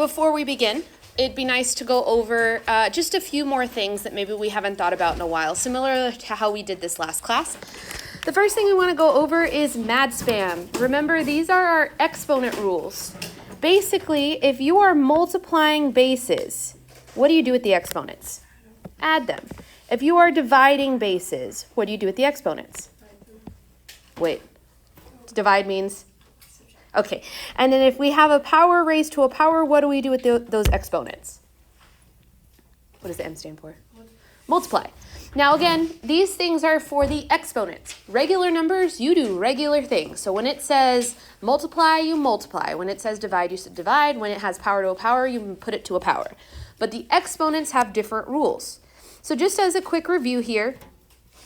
before we begin, it'd be nice to go over just a few more things that maybe we haven't thought about in a while, similar to how we did this last class. The first thing we want to go over is mad spam. Remember, these are our exponent rules. Basically, if you are multiplying bases, what do you do with the exponents? Add them. If you are dividing bases, what do you do with the exponents? Wait, divide means? Okay, and then if we have a power raised to a power, what do we do with those exponents? What does the M stand for? Multiply. Now again, these things are for the exponents. Regular numbers, you do regular things. So when it says multiply, you multiply. When it says divide, you divide. When it has power to a power, you put it to a power. But the exponents have different rules. So just as a quick review here,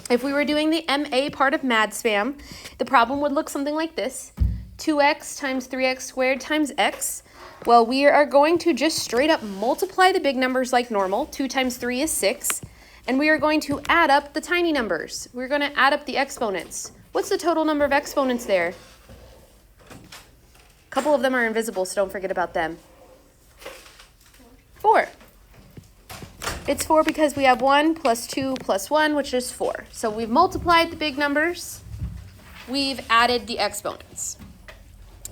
if we were doing the MA part of mad spam, the problem would look something like this. 2x times 3x squared times x. Well, we are going to just straight up multiply the big numbers like normal. 2 times 3 is 6. And we are going to add up the tiny numbers. We're going to add up the exponents. What's the total number of exponents there? A couple of them are invisible, so don't forget about them. 4. It's 4 because we have 1 plus 2 plus 1, which is 4. So we've multiplied the big numbers. We've added the exponents.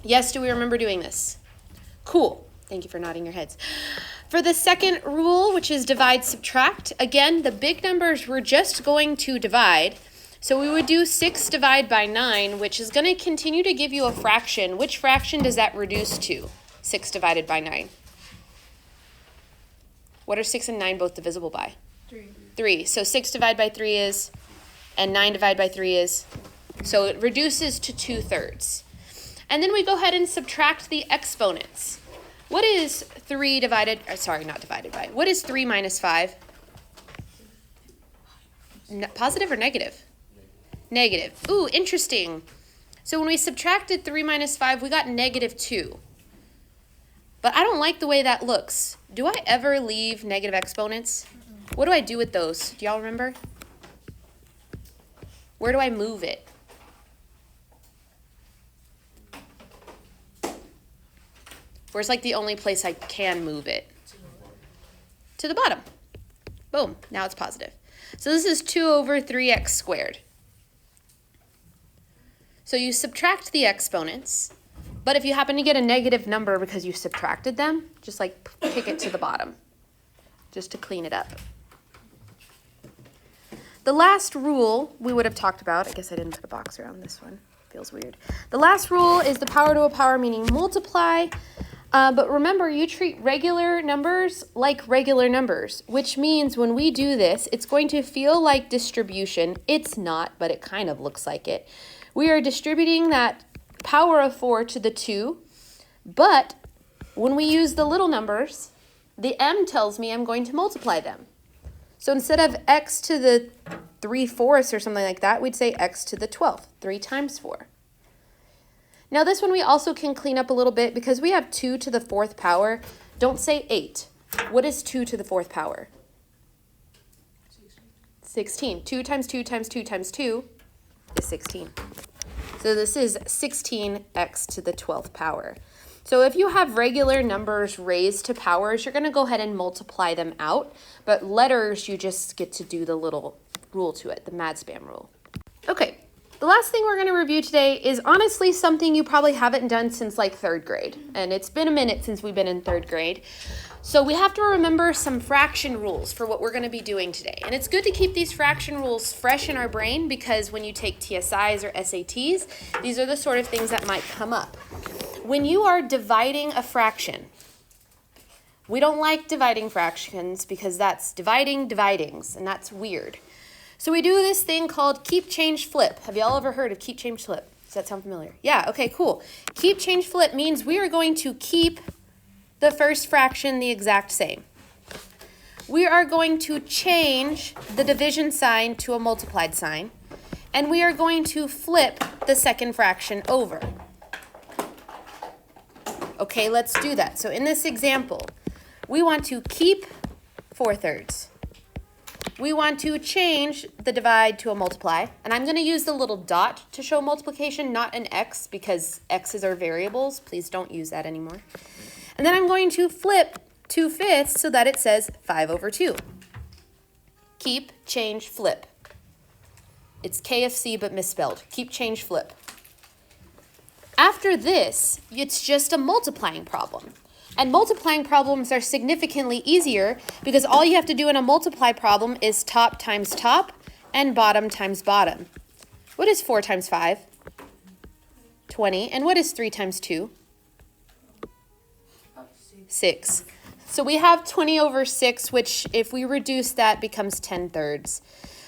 Yes, do we remember doing this? Cool. Thank you for nodding your heads. For the second rule, which is divide, subtract, again, the big numbers we're just going to divide. So we would do 6 divided by 9, which is going to continue to give you a fraction. Which fraction does that reduce to? 6 divided by 9. What are 6 and 9 both divisible by? 3. So 6 divided by 3 is, and 9 divided by 3 is, so it reduces to 2/3. And then we go ahead and subtract the exponents. What is 3 divided, not divided by, what is 3 minus 5? Positive or negative? Negative. Ooh, interesting. So when we subtracted 3 minus 5, we got negative 2. But I don't like the way that looks. Do I ever leave negative exponents? What do I do with those? Do y'all remember? Where do I move it? Where's like the only place I can move it? To the bottom. Boom, now it's positive. So this is 2 over 3x squared. So you subtract the exponents, but if you happen to get a negative number because you subtracted them, just like kick it to the bottom, just to clean it up. The last rule we would have talked about, I guess I didn't put a box around this one, feels weird. The last rule is the power to a power, meaning multiply. But remember, you treat regular numbers like regular numbers, which means when we do this, it's going to feel like distribution. It's not, but it kind of looks like it. We are distributing that power of 4 to the 2, but when we use the little numbers, the m tells me I'm going to multiply them. So instead of x to the 3/4 or something like that, we'd say x to the 12th, 3 times 4. Now this one we also can clean up a little bit because we have 2 to the 4th power. Don't say 8. What is 2 to the 4th power? 16. 2 times 2 times 2 times 2 is 16. So this is 16x to the 12th power. So if you have regular numbers raised to powers, you're going to go ahead and multiply them out. But letters, you just get to do the little rule to it, the mad spam rule. Okay. The last thing we're going to review today is honestly something you probably haven't done since like 3rd grade. And it's been a minute since we've been in 3rd grade. So we have to remember some fraction rules for what we're going to be doing today. And it's good to keep these fraction rules fresh in our brain because when you take TSIs or SATs, these are the sort of things that might come up. When you are dividing a fraction, we don't like dividing fractions because that's dividings, and that's weird. So we do this thing called keep, change, flip. Have y'all ever heard of keep, change, flip? Does that sound familiar? Yeah, okay, cool. Keep, change, flip means we are going to keep the first fraction the exact same. We are going to change the division sign to a multiplied sign, and we are going to flip the second fraction over. Okay, let's do that. So in this example, we want to keep 4/3. We want to change the divide to a multiply, and I'm going to use the little dot to show multiplication, not an x, because x's are variables. Please don't use that anymore. And then I'm going to flip 2/5 so that it says 5/2. Keep, change, flip. It's KFC but misspelled. Keep, change, flip. After this, it's just a multiplying problem. And multiplying problems are significantly easier because all you have to do in a multiply problem is top times top and bottom times bottom. What is 4 times 5? 20. And what is 3 times 2? 6. So we have 20/6, which if we reduce that becomes 10/3.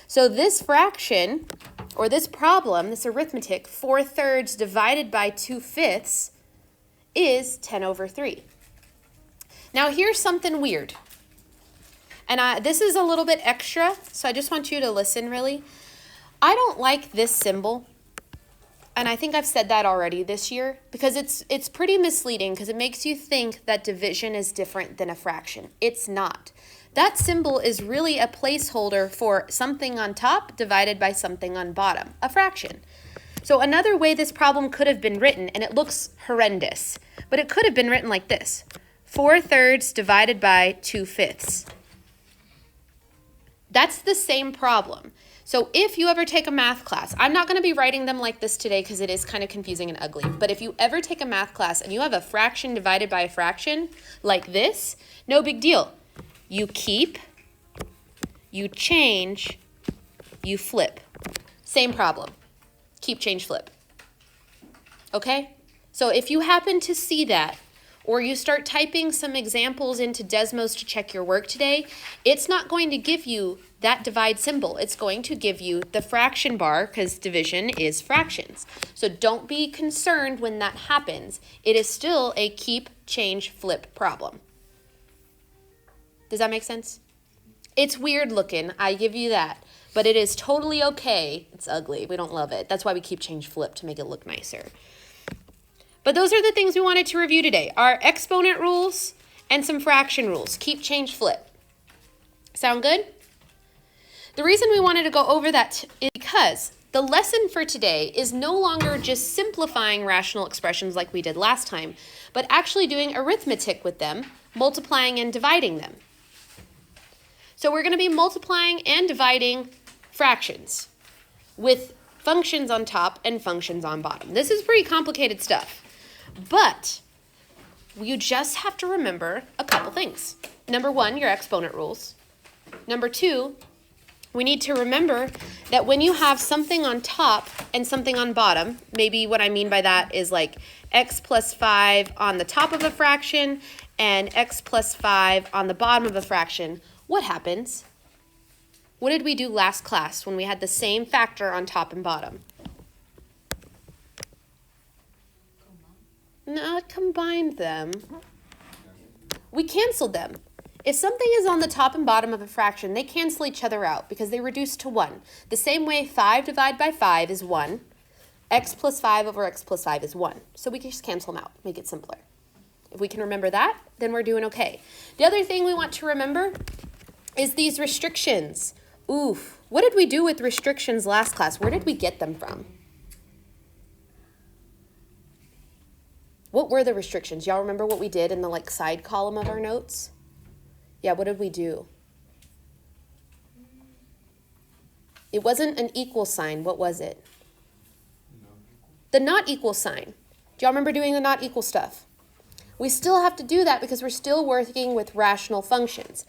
So this fraction, or this problem, this arithmetic, 4/3 divided by 2/5 is 10/3. Now here's something weird. And this is a little bit extra, so I just want you to listen really. I don't like this symbol. And I think I've said that already this year because it's pretty misleading because it makes you think that division is different than a fraction. It's not. That symbol is really a placeholder for something on top divided by something on bottom, a fraction. So another way this problem could have been written, and it looks horrendous, but it could have been written like this. 4/3 divided by 2/5. That's the same problem. So if you ever take a math class, I'm not going to be writing them like this today because it is kind of confusing and ugly, but if you ever take a math class and you have a fraction divided by a fraction like this, no big deal. You keep, you change, you flip. Same problem. Keep, change, flip. Okay? So if you happen to see that, or you start typing some examples into Desmos to check your work today, it's not going to give you that divide symbol. It's going to give you the fraction bar because division is fractions. So don't be concerned when that happens. It is still a keep, change, flip problem. Does that make sense? It's weird looking, I give you that, but it is totally okay. It's ugly, we don't love it. That's why we keep, change, flip to make it look nicer. But those are the things we wanted to review today. Our exponent rules and some fraction rules. Keep, change, flip. Sound good? The reason we wanted to go over that is because the lesson for today is no longer just simplifying rational expressions like we did last time, but actually doing arithmetic with them, multiplying and dividing them. So we're going to be multiplying and dividing fractions with functions on top and functions on bottom. This is pretty complicated stuff. But you just have to remember a couple things. Number one, your exponent rules. Number two, we need to remember that when you have something on top and something on bottom, maybe what I mean by that is like x plus 5 on the top of a fraction and x plus 5 on the bottom of a fraction, what happens? What did we do last class when we had the same factor on top and bottom? Not combined them. We canceled them. If something is on the top and bottom of a fraction, they cancel each other out because they reduce to 1. The same way 5 divided by 5 is 1. X plus 5 over x plus 5 is 1. So we can just cancel them out, make it simpler. If we can remember that, then we're doing okay. The other thing we want to remember is these restrictions. Oof. What did we do with restrictions last class? Where did we get them from? What were the restrictions? Y'all remember what we did in the side column of our notes? Yeah, what did we do? It wasn't an equal sign. What was it? The not equal sign. Do y'all remember doing the not equal stuff? We still have to do that because we're still working with rational functions.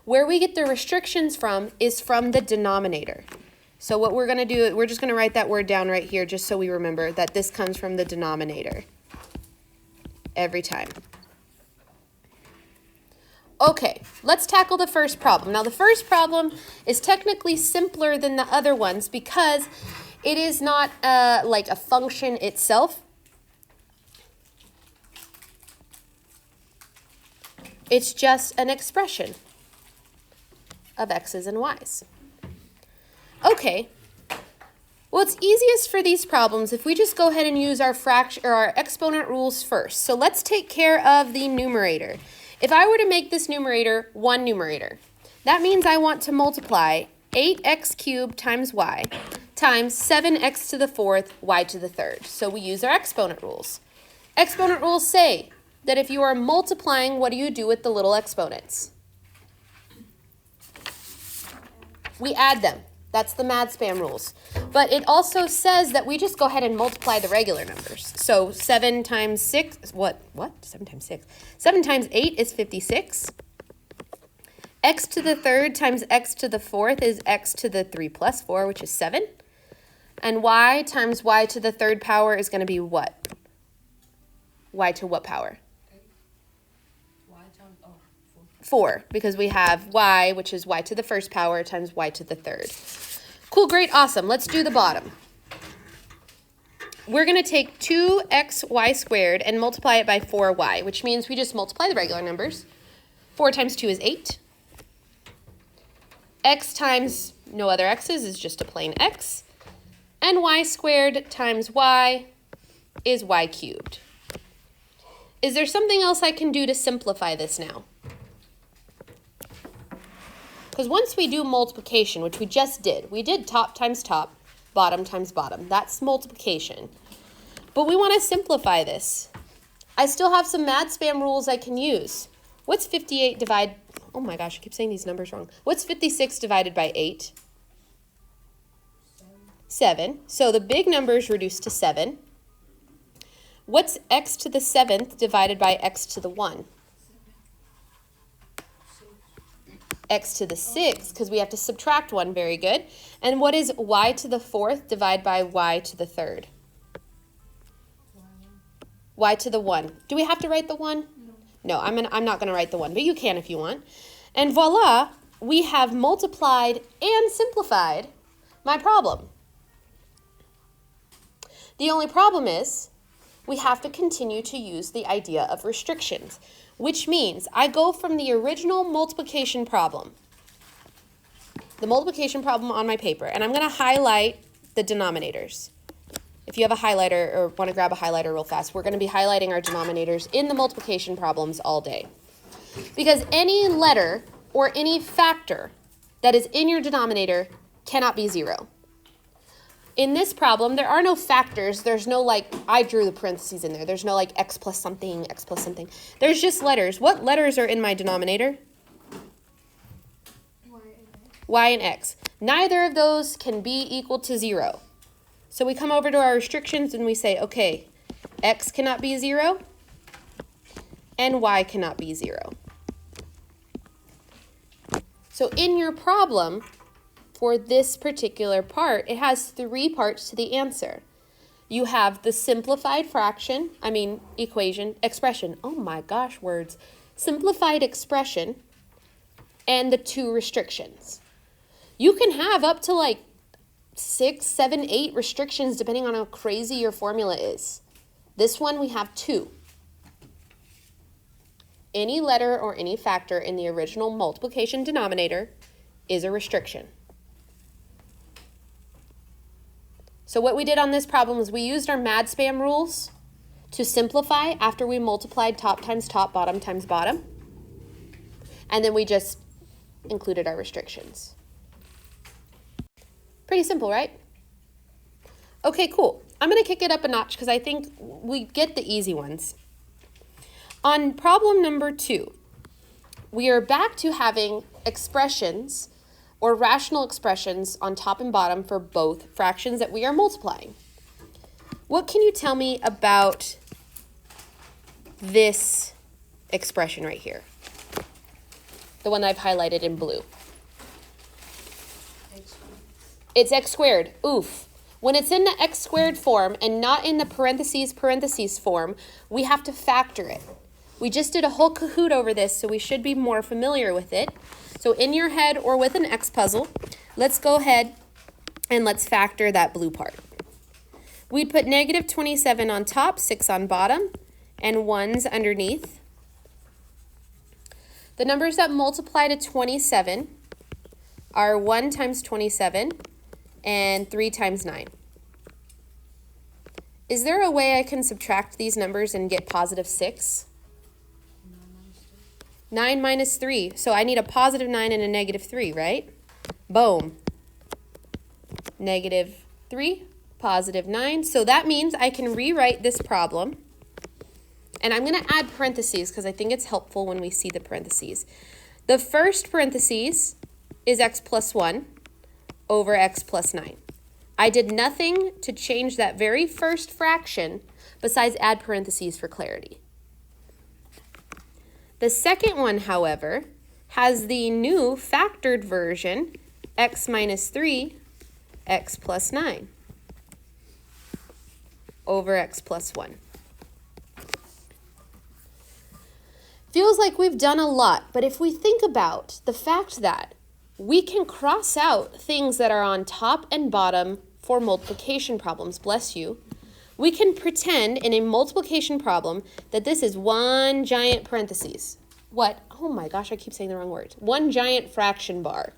Where we get the restrictions from is from the denominator. So what we're going to do, we're just going to write that word down right here just so we remember that this comes from the denominator every time. Okay, let's tackle the first problem. Now the first problem is technically simpler than the other ones because it is not like a function itself. It's just an expression of x's and y's. Okay, well it's easiest for these problems if we just go ahead and use our fraction or our exponent rules first. So let's take care of the numerator. If I were to make this numerator one numerator, that means I want to multiply 8x cubed times y times 7x to the fourth y to the third. So we use our exponent rules. Exponent rules say that if you are multiplying, what do you do with the little exponents? We add them. That's the mad spam rules. But it also says that we just go ahead and multiply the regular numbers. So 7 times 6, what? 7 times 6. 7 times 8 is 56. X to the third times x to the fourth is x to the 3 plus 4, which is 7. And y times y to the third power is going to be what? Y to what power? 4, because we have y, which is y to the first power, times y to the third. Cool, great, awesome. Let's do the bottom. We're going to take 2xy squared and multiply it by 4y, which means we just multiply the regular numbers. 4 times 2 is 8. X times no other x's is just a plain x. And y squared times y is y cubed. Is there something else I can do to simplify this now? Because once we do multiplication, which we just did, we did top times top, bottom times bottom. That's multiplication. But we want to simplify this. I still have some mad spam rules I can use. What's 58 divided? Oh my gosh, I keep saying these numbers wrong. What's 56 divided by 8? 7. So the big numbers reduce to 7. What's x to the 7th divided by x to the 1? X to the 6th, because we have to subtract 1, very good. And what is y to the 4th divided by y to the 3rd? Y to the 1. Do we have to write the 1? No, I'm not going to write the 1, but you can if you want. And voila, we have multiplied and simplified my problem. The only problem is we have to continue to use the idea of restrictions, which means I go from the original multiplication problem, the multiplication problem on my paper, and I'm going to highlight the denominators. If you have a highlighter or want to grab a highlighter real fast, we're going to be highlighting our denominators in the multiplication problems all day. Because any letter or any factor that is in your denominator cannot be 0. In this problem, there are no factors. There's no like, I drew the parentheses in there. There's no like x plus something, x plus something. There's just letters. What letters are in my denominator? Y and x. Neither of those can be equal to 0. So we come over to our restrictions and we say, okay, x cannot be 0 and y cannot be 0. So in your problem, for this particular part, it has 3 parts to the answer. You have the simplified expression. Oh my gosh, words. Simplified expression and the 2 restrictions. You can have up to like 6, 7, 8 restrictions depending on how crazy your formula is. This one we have 2. Any letter or any factor in the original multiplication denominator is a restriction. So what we did on this problem is we used our mad spam rules to simplify after we multiplied top times top, bottom times bottom. And then we just included our restrictions. Pretty simple, right? Okay, cool. I'm going to kick it up a notch because I think we get the easy ones. On problem number 2, we are back to having expressions or rational expressions on top and bottom for both fractions that we are multiplying. What can you tell me about this expression right here? The one I've highlighted in blue. It's x squared. Oof. When it's in the x squared form and not in the parentheses form, we have to factor it. We just did a whole Kahoot over this, so we should be more familiar with it. So in your head or with an X puzzle, let's go ahead and let's factor that blue part. We'd put negative 27 on top, 6 on bottom, and 1s underneath. The numbers that multiply to 27 are 1 times 27 and 3 times 9. Is there a way I can subtract these numbers and get positive 6? 9 minus 3. So I need a positive 9 and a negative 3, right? Boom. Negative 3, positive 9. So that means I can rewrite this problem And I'm going to add parentheses because I think it's helpful when we see the parentheses. The first parentheses is x plus 1 over x plus 9. I did nothing to change that very first fraction besides add parentheses for clarity. The second one, however, has the new factored version, x minus 3, x plus 9 over x plus 1. Feels like we've done a lot, but if we think about the fact that we can cross out things that are on top and bottom for multiplication problems, bless you, we can pretend in a multiplication problem that this is one giant parentheses. What? Oh my gosh, I keep saying the wrong words. One giant fraction bar.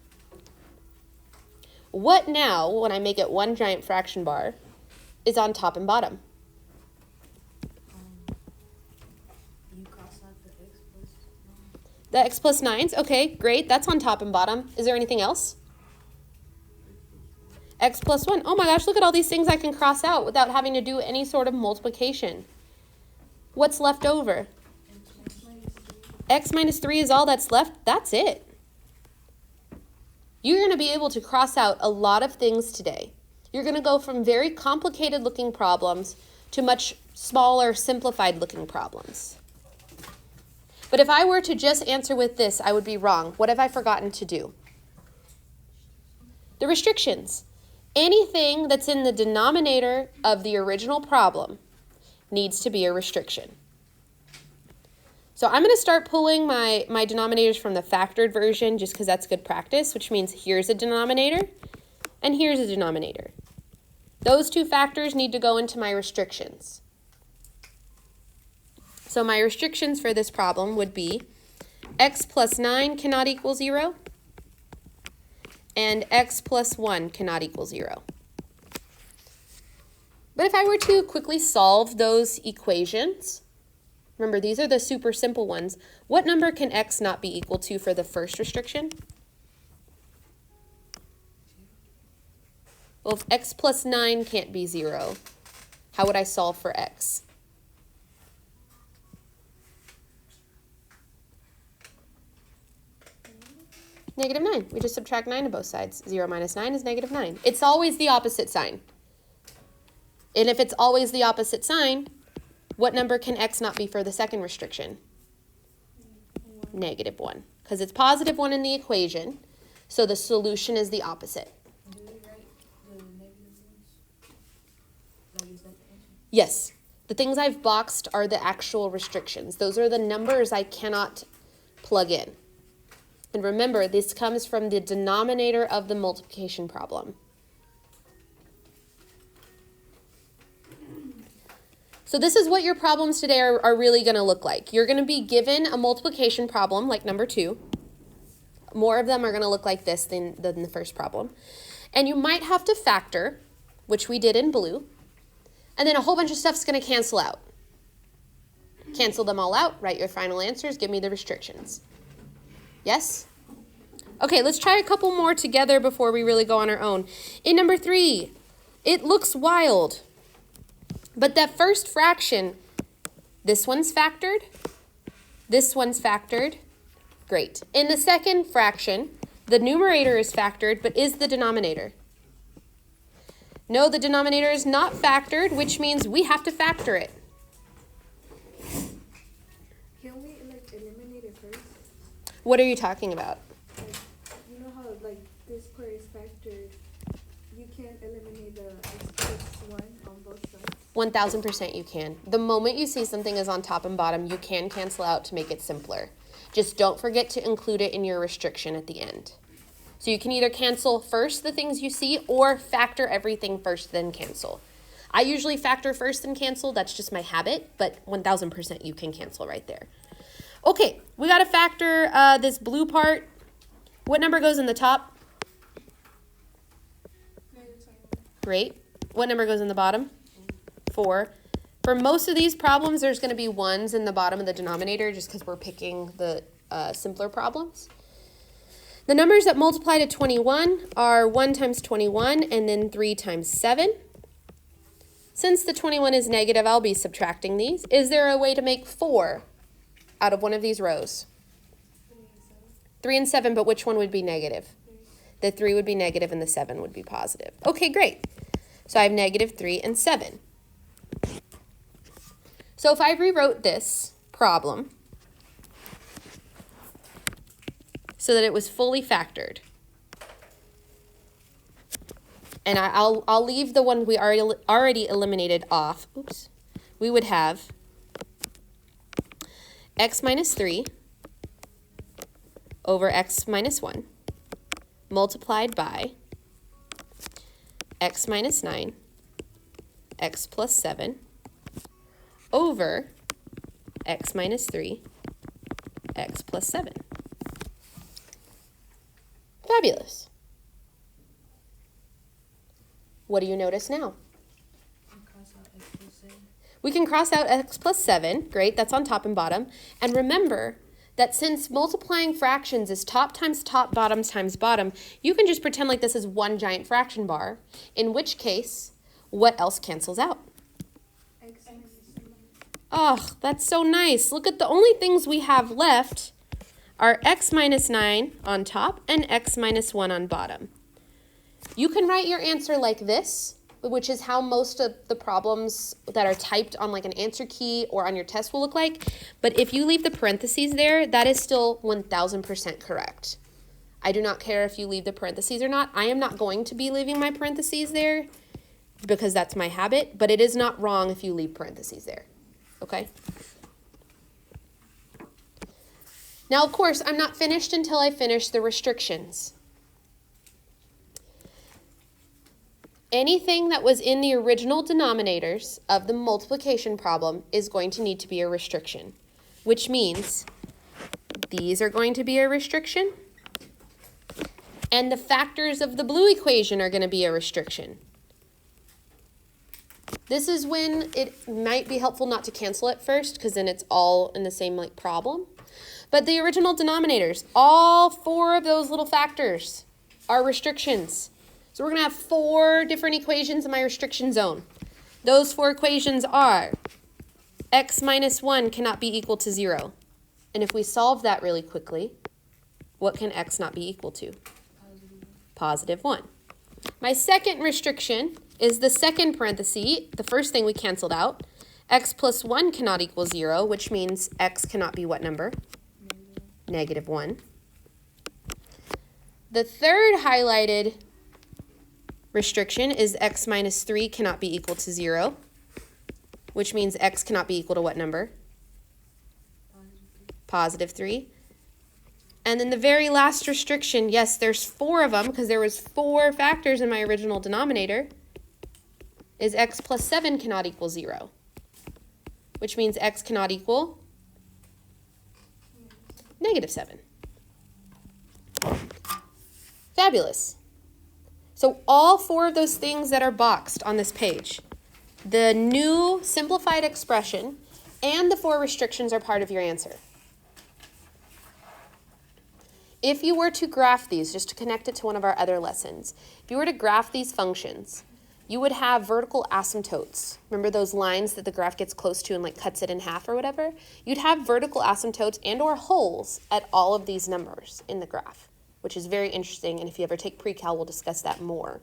What now, when I make it one giant fraction bar, is on top and bottom? The x plus 9s, okay, great, that's on top and bottom. Is there anything else? X plus 1, oh my gosh, look at all these things I can cross out without having to do any sort of multiplication. What's left over? X minus 3 is all that's left, that's it. You're going to be able to cross out a lot of things today. You're going to go from very complicated looking problems to much smaller, simplified looking problems. But if I were to just answer with this, I would be wrong. What have I forgotten to do? The restrictions. Anything that's in the denominator of the original problem needs to be a restriction. So I'm going to start pulling my denominators from the factored version just because that's good practice, which means here's a denominator and here's a denominator. Those two factors need to go into my restrictions. So my restrictions for this problem would be x plus 9 cannot equal 0 and x plus 1 cannot equal 0. But if I were to quickly solve those equations, remember these are the super simple ones, what number can x not be equal to for the first restriction? Well, if x plus 9 can't be 0, how would I solve for x? Negative 9. We just subtract 9 to both sides. 0 minus 9 is negative 9. It's always the opposite sign. And if it's always the opposite sign, what number can x not be for the second restriction? Negative 1. Because it's positive 1 in the equation, so the solution is the opposite. Do we write the negative ones? Like, is that the answer? Yes. The things I've boxed are the actual restrictions. Those are the numbers I cannot plug in. And remember, this comes from the denominator of the multiplication problem. So this is what your problems today are really going to look like. You're going to be given a multiplication problem like number 2. More of them are going to look like this than the first problem. And you might have to factor, which we did in blue. And then a whole bunch of stuff's going to cancel out. Cancel them all out, write your final answers, give me the restrictions. Yes? Okay, let's try a couple more together before we really go on our own. In number 3, it looks wild. But that first fraction, this one's factored, this one's factored. Great. In the second fraction, the numerator is factored, but is the denominator? No, the denominator is not factored, which means we have to factor it. Can we eliminate it first? What are you talking about? Like, you know how this part is factored? You can't eliminate the x plus 1 on both sides? 1000% you can. The moment you see something is on top and bottom, you can cancel out to make it simpler. Just don't forget to include it in your restriction at the end. So you can either cancel first the things you see or factor everything first, then cancel. I usually factor first and cancel. That's just my habit, but 1000% you can cancel right there. Okay, we got to factor this blue part. What number goes in the top? Great. What number goes in the bottom? 4. For most of these problems, there's going to be 1s in the bottom of the denominator just because we're picking the simpler problems. The numbers that multiply to 21 are 1 times 21 and then 3 times 7. Since the 21 is negative, I'll be subtracting these. Is there a way to make 4 out of one of these rows? 3 and 7, but which one would be negative? The 3 would be negative and the 7 would be positive. Okay, great. So I have negative 3 and 7. So if I rewrote this problem so that it was fully factored, and I'll leave the one we already eliminated off. Oops. We would have x minus 3 over x minus 1 multiplied by x minus 9, x plus 7 over x minus 3, x plus 7. Fabulous. What do you notice now? We can cross out x plus 7. Great, that's on top and bottom. And remember that since multiplying fractions is top times top, bottom times bottom, you can just pretend like this is one giant fraction bar, in which case, what else cancels out? Oh, that's so nice. Look at the only things we have left are x minus 9 on top and x minus 1 on bottom. You can write your answer like this, which is how most of the problems that are typed on like an answer key or on your test will look like. But if you leave the parentheses there, that is still 1000% correct. I do not care if you leave the parentheses or not. I am not going to be leaving my parentheses there because that's my habit, but it is not wrong if you leave parentheses there. Okay? Now, of course, I'm not finished until I finish the restrictions. Anything that was in the original denominators of the multiplication problem is going to need to be a restriction, which means these are going to be a restriction, and the factors of the blue equation are going to be a restriction. This is when it might be helpful not to cancel it first, because then it's all in the same like problem. But the original denominators, all 4 of those little factors are restrictions. So we're going to have 4 different equations in my restriction zone. Those 4 equations are x minus 1 cannot be equal to 0. And if we solve that really quickly, what can x not be equal to? Positive 1. My second restriction is the second parenthesis, the first thing we canceled out. X plus 1 cannot equal 0, which means x cannot be what number? Negative 1. The third highlighted restriction is x minus 3 cannot be equal to 0, which means x cannot be equal to what number? Positive 3. And then the very last restriction, yes, there's 4 of them because there was 4 factors in my original denominator, is x plus 7 cannot equal 0, which means x cannot equal negative 7. Fabulous. So all 4 of those things that are boxed on this page, the new simplified expression and the 4 restrictions are part of your answer. If you were to graph these, just to connect it to one of our other lessons, if you were to graph these functions, you would have vertical asymptotes. Remember those lines that the graph gets close to and like cuts it in half or whatever? You'd have vertical asymptotes and or holes at all of these numbers in the graph, which is very interesting, and if you ever take pre-cal, we'll discuss that more.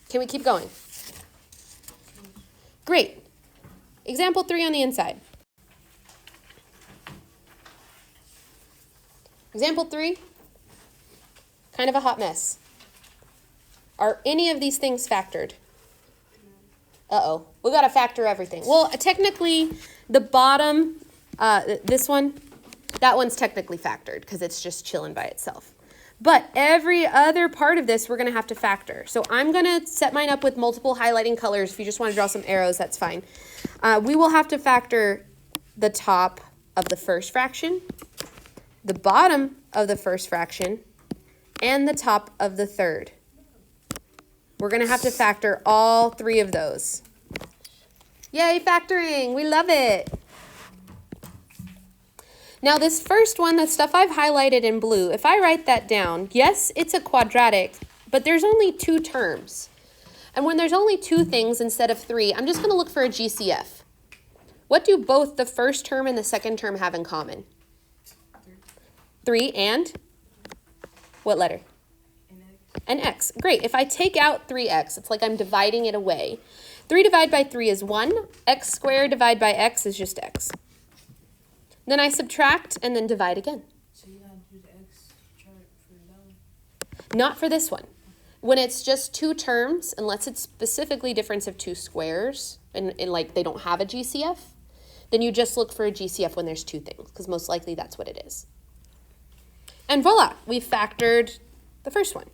Can we keep going? Great. Example 3 on the inside. Example 3, kind of a hot mess. Are any of these things factored? Uh-oh, we got to factor everything. Well, technically, the bottom, this one, that one's technically factored because it's just chilling by itself. But every other part of this, we're going to have to factor. So I'm going to set mine up with multiple highlighting colors. If you just want to draw some arrows, that's fine. We will have to factor the top of the first fraction, the bottom of the first fraction, and the top of the third. We're going to have to factor all 3 of those. Yay, factoring! We love it! Now this first one, the stuff I've highlighted in blue, if I write that down, yes, it's a quadratic, but there's only 2 terms. And when there's only two things instead of three, I'm just going to look for a GCF. What do both the first term and the second term have in common? 3 and what letter? An x. Great. If I take out 3x, it's like I'm dividing it away. 3 divided by 3 is 1. X squared divided by x is just x. Then I subtract and then divide again. So you gotta do the x chart for that one? Not for this one. When it's just two terms, unless it's specifically difference of two squares, and like they don't have a GCF, then you just look for a GCF when there's two things, because most likely that's what it is. And voila, we've factored the first one.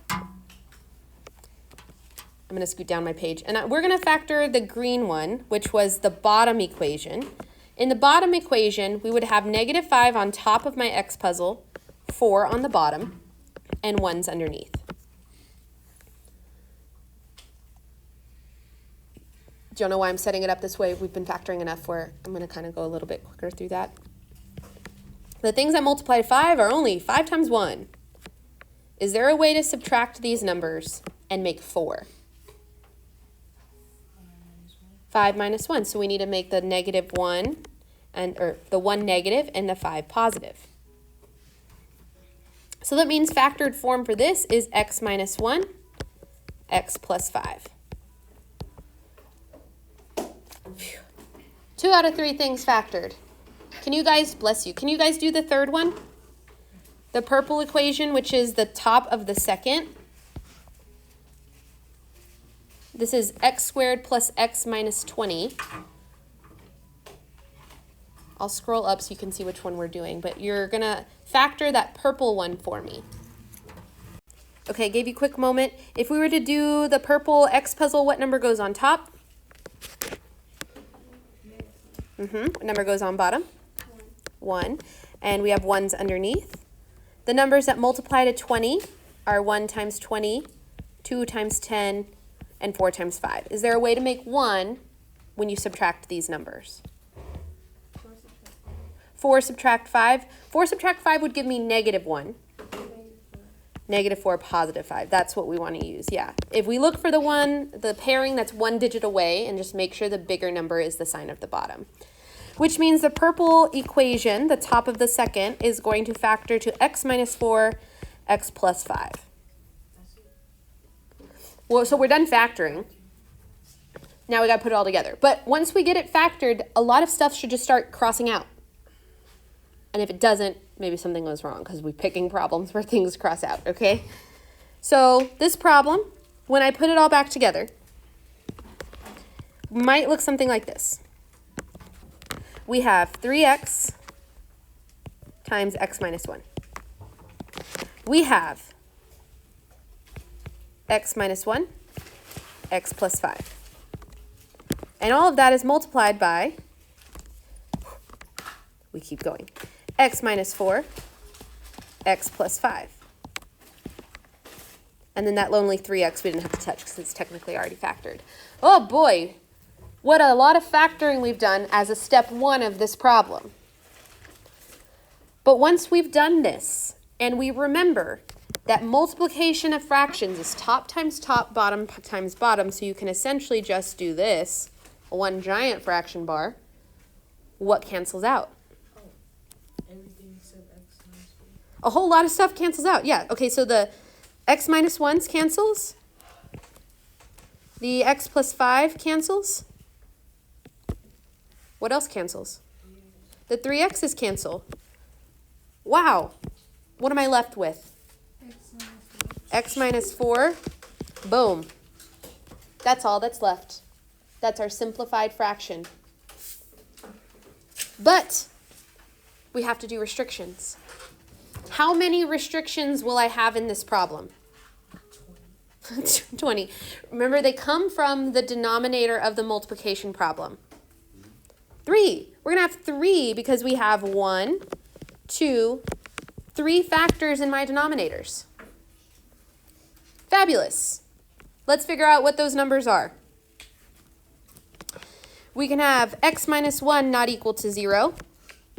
I'm going to scoot down my page. And we're going to factor the green one, which was the bottom equation. In the bottom equation, we would have -5 on top of my x puzzle, 4 on the bottom, and 1's underneath. Do you know why I'm setting it up this way? We've been factoring enough where I'm going to kind of go a little bit quicker through that. The things that multiply to 5 are only 5 times 1. Is there a way to subtract these numbers and make 4? 5 minus 1. So we need to make the -1 or the 1 negative and the 5 positive. So that means factored form for this is x minus 1, x plus 5. Phew. 2 out of 3 things factored. Can you guys, bless you, can you guys do the third one? The purple equation, which is the top of the second. This is x squared plus x minus 20. I'll scroll up so you can see which one we're doing, but you're going to factor that purple one for me. Okay, gave you a quick moment. If we were to do the purple x puzzle, what number goes on top? What number goes on bottom? 1. And we have 1's underneath. The numbers that multiply to 20 are 1 times 20, 2 times 10, and 4 times 5. Is there a way to make 1 when you subtract these numbers? 4 subtract 5. 4 subtract 5 would give me -1. -4, +5. That's what we want to use, yeah. If we look for the pairing that's 1 digit away and just make sure the bigger number is the sign of the bottom. Which means the purple equation, the top of the second, is going to factor to x minus 4, x plus 5. Well, so we're done factoring. Now we got to put it all together. But once we get it factored, a lot of stuff should just start crossing out. And if it doesn't, maybe something goes wrong because we're picking problems where things cross out, okay? So this problem, when I put it all back together, might look something like this. We have 3x times x minus 1. We have x minus 1, x plus 5. And all of that is multiplied by, we keep going, x minus 4, x plus 5. And then that lonely 3x we didn't have to touch because it's technically already factored. Oh boy, what a lot of factoring we've done as a step 1 of this problem. But once we've done this, and we remember that multiplication of fractions is top times top, bottom times bottom, so you can essentially just do this, one giant fraction bar, what cancels out? Oh, everything except x minus 4. A whole lot of stuff cancels out, yeah. Okay, so the x minus 1s cancels. The x plus 5 cancels. What else cancels? The 3x's cancel. Wow. What am I left with? X minus 4. Boom. That's all that's left. That's our simplified fraction. But we have to do restrictions. How many restrictions will I have in this problem? 20. Remember, they come from the denominator of the multiplication problem. 3. We're going to have 3 because we have 1, 2, 3 factors in my denominators. Fabulous. Let's figure out what those numbers are. We can have x minus 1 not equal to 0,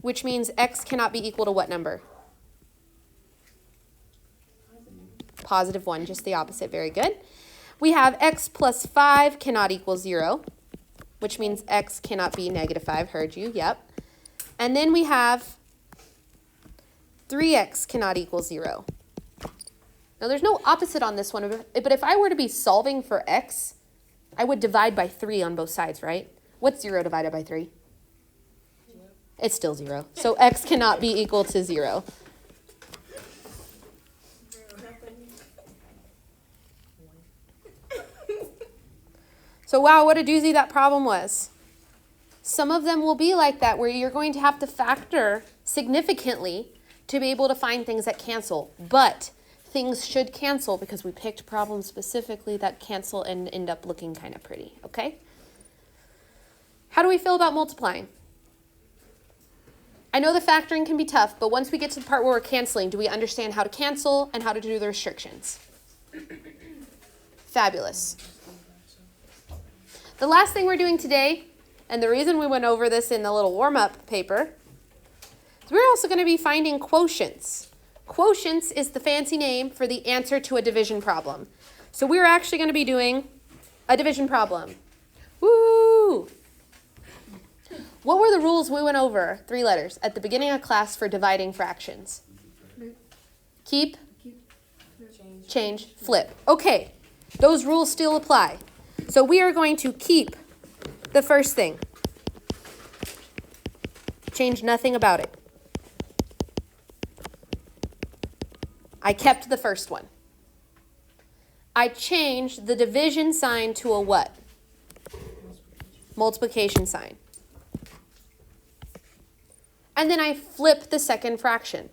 which means x cannot be equal to what number? +1, just the opposite. Very good. We have x plus 5 cannot equal 0, which means x cannot be negative 5. Heard you, yep. And then we have 3x cannot equal 0. Now there's no opposite on this one, but if I were to be solving for x, I would divide by 3 on both sides, right? What's 0 divided by 3? 0. It's still 0. So x cannot be equal to 0. So wow, what a doozy that problem was. Some of them will be like that, where you're going to have to factor significantly to be able to find things that cancel. But things should cancel because we picked problems specifically that cancel and end up looking kind of pretty, okay? How do we feel about multiplying? I know the factoring can be tough, but once we get to the part where we're canceling, do we understand how to cancel and how to do the restrictions? Fabulous. The last thing we're doing today, and the reason we went over this in the little warm-up paper, is we're also going to be finding quotients. Quotients is the fancy name for the answer to a division problem. So we're actually going to be doing a division problem. Woo! What were the rules we went over, 3 letters, at the beginning of class for dividing fractions? Keep, change, flip. Okay, those rules still apply. So we are going to keep the first thing. Change nothing about it. I kept the first one. I changed the division sign to a what? Multiplication sign. And then I flip the second fraction,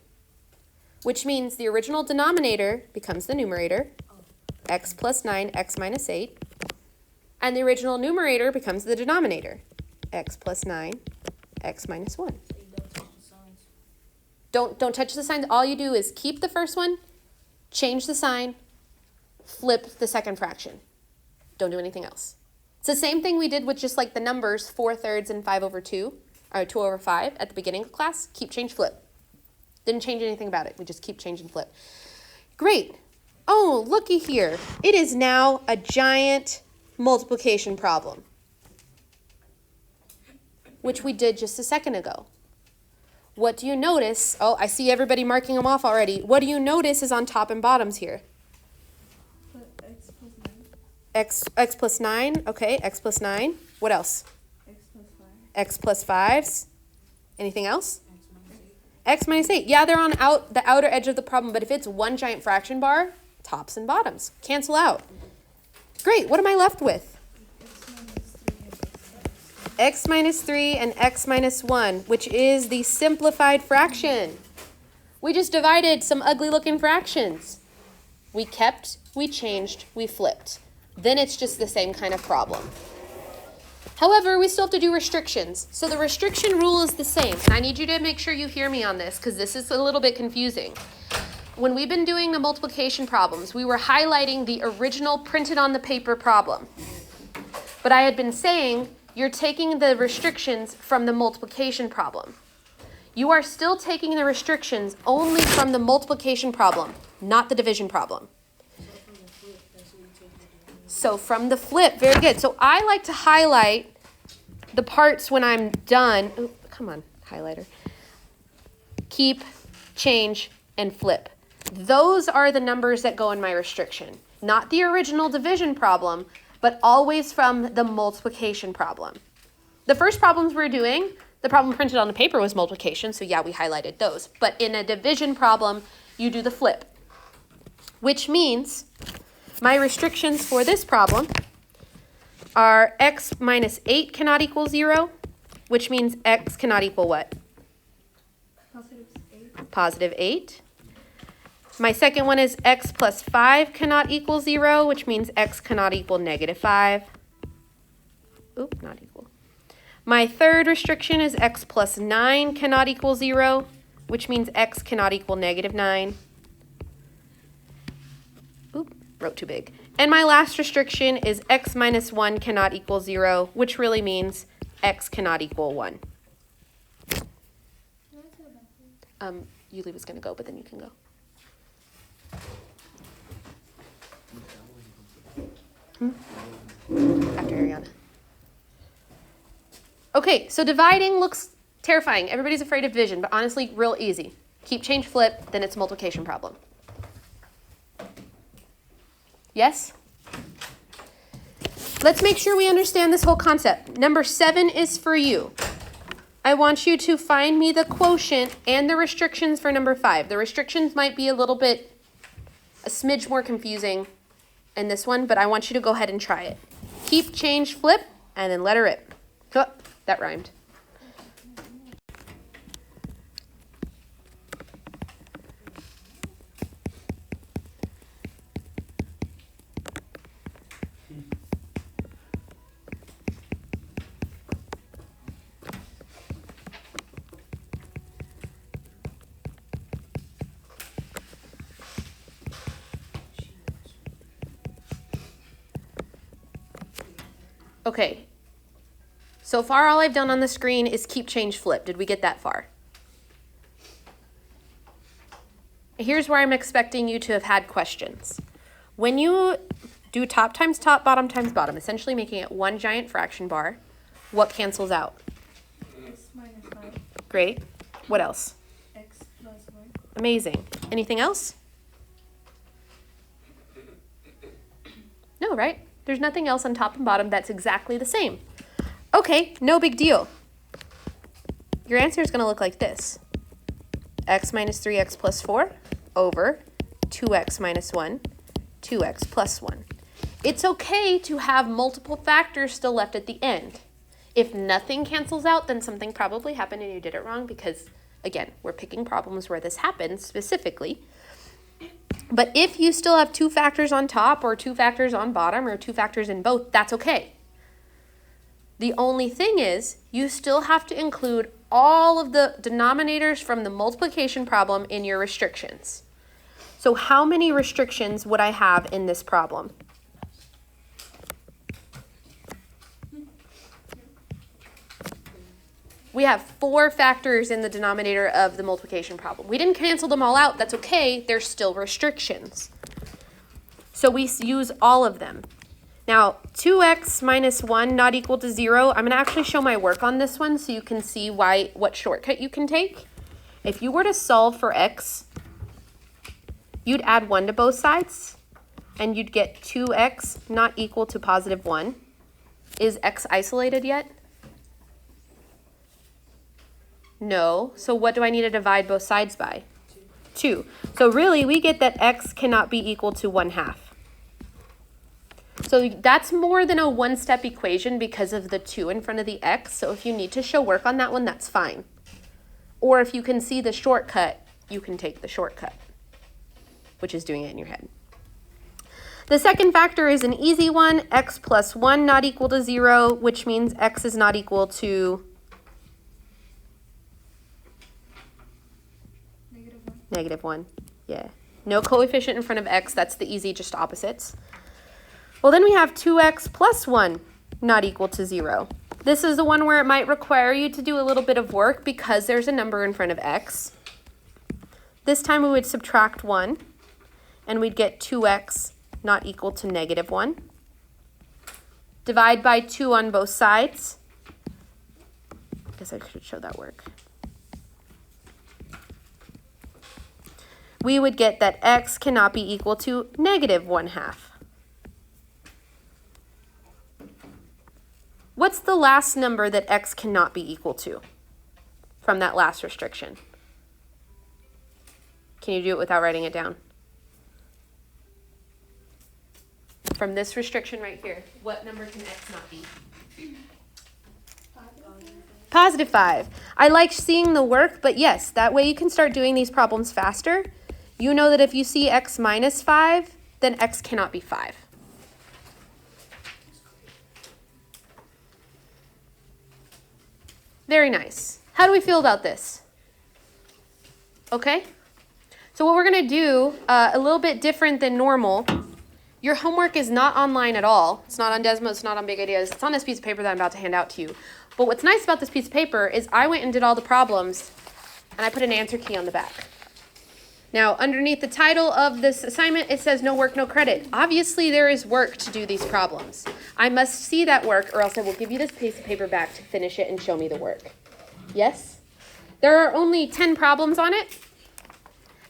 which means the original denominator becomes the numerator, x plus 9, x minus 8. And the original numerator becomes the denominator, x plus 9, x minus 1. Don't touch the signs. All you do is keep the first one, change the sign, flip the second fraction. Don't do anything else. It's the same thing we did with just like the numbers 4/3 and 5/2, or 2/5 at the beginning of class. Keep, change, flip. Didn't change anything about it. We just keep, change, and flip. Great. Oh, looky here. It is now a giant multiplication problem, which we did just a second ago. What do you notice? Oh, I see everybody marking them off already. What do you notice is on top and bottoms here? X plus 9. X plus 9. Okay, x plus 9. What else? X plus 5. X plus 5s. Anything else? X minus 8. Yeah, they're on the outer edge of the problem, but if it's one giant fraction bar, tops and bottoms cancel out. Great, what am I left with? X minus 3 and x minus 1, which is the simplified fraction. We just divided some ugly looking fractions. We kept, we changed, we flipped. Then it's just the same kind of problem. However, we still have to do restrictions. So the restriction rule is the same. And I need you to make sure you hear me on this because this is a little bit confusing. When we've been doing the multiplication problems, we were highlighting the original printed on the paper problem. But I had been saying you're taking the restrictions from the multiplication problem. You are still taking the restrictions only from the multiplication problem, not the division problem. So from the flip, very good. So I like to highlight the parts when I'm done. Ooh, come on, highlighter. Keep, change, and flip. Those are the numbers that go in my restriction. Not the original division problem, but always from the multiplication problem. The first problems we're doing, the problem printed on the paper was multiplication, so yeah, we highlighted those. But in a division problem, you do the flip, which means my restrictions for this problem are x minus 8 cannot equal 0, which means x cannot equal what? Positive 8. Positive 8. My second one is x plus 5 cannot equal 0, which means x cannot equal negative 5. Oop, not equal. My third restriction is x plus 9 cannot equal 0, which means x cannot equal negative 9. Oop, wrote too big. And my last restriction is x minus 1 cannot equal 0, which really means x cannot equal 1. Yuli was going to go, but then you can go. After Ariana. Okay, so dividing looks terrifying. Everybody's afraid of division, but honestly, real easy. Keep, change, flip, then it's a multiplication problem. Yes? Let's make sure we understand this whole concept. Number 7 is for you. I want you to find me the quotient and the restrictions for number 5. The restrictions might be a smidge more confusing in this one, but I want you to go ahead and try it. Keep, change, flip, and then let her rip. Oh, that rhymed. Okay, so far all I've done on the screen is keep, change, flip. Did we get that far? Here's where I'm expecting you to have had questions. When you do top times top, bottom times bottom, essentially making it one giant fraction bar, what cancels out? X minus 5. Great. What else? X plus 1. Amazing. Anything else? No, right? There's nothing else on top and bottom that's exactly the same. Okay, no big deal. Your answer is going to look like this. X minus 3x plus 4 over 2x minus 1, 2x plus 1. It's okay to have multiple factors still left at the end. If nothing cancels out, then something probably happened and you did it wrong because, again, we're picking problems where this happens specifically. But if you still have 2 factors on top or 2 factors on bottom or 2 factors in both, that's okay. The only thing is you still have to include all of the denominators from the multiplication problem in your restrictions. So how many restrictions would I have in this problem? We have 4 factors in the denominator of the multiplication problem. We didn't cancel them all out. That's okay. There's still restrictions. So we use all of them. Now, 2x minus 1 not equal to 0. I'm going to actually show my work on this one so you can see what shortcut you can take. If you were to solve for x, you'd add 1 to both sides, and you'd get 2x not equal to positive 1. Is x isolated yet? No. So what do I need to divide both sides by? 2. So really, we get that x cannot be equal to 1/2. So that's more than a one-step equation because of the 2 in front of the x. So if you need to show work on that one, that's fine. Or if you can see the shortcut, you can take the shortcut, which is doing it in your head. The second factor is an easy one, x plus 1 not equal to 0, which means x is not equal to -1. Yeah. No coefficient in front of x. That's the easy, just opposites. Well, then we have 2x plus 1 not equal to 0. This is the one where it might require you to do a little bit of work because there's a number in front of x. This time we would subtract 1, and we'd get 2x not equal to -1. Divide by 2 on both sides. I guess I should show that work. We would get that x cannot be equal to -1/2. What's the last number that x cannot be equal to from that last restriction? Can you do it without writing it down? From this restriction right here, what number can x not be? Positive 5. I like seeing the work, but yes, that way you can start doing these problems faster. You know that if you see x minus 5, then x cannot be 5. Very nice. How do we feel about this? Okay? So what we're going to do, a little bit different than normal, your homework is not online at all. It's not on Desmo, it's not on Big Ideas. It's on this piece of paper that I'm about to hand out to you. But what's nice about this piece of paper is I went and did all the problems, and I put an answer key on the back. Now, underneath the title of this assignment, it says no work, no credit. Obviously, there is work to do these problems. I must see that work, or else I will give you this piece of paper back to finish it and show me the work. Yes? There are only 10 problems on it,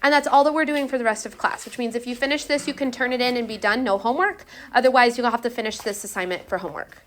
and that's all that we're doing for the rest of class, which means if you finish this, you can turn it in and be done, no homework. Otherwise, you'll have to finish this assignment for homework.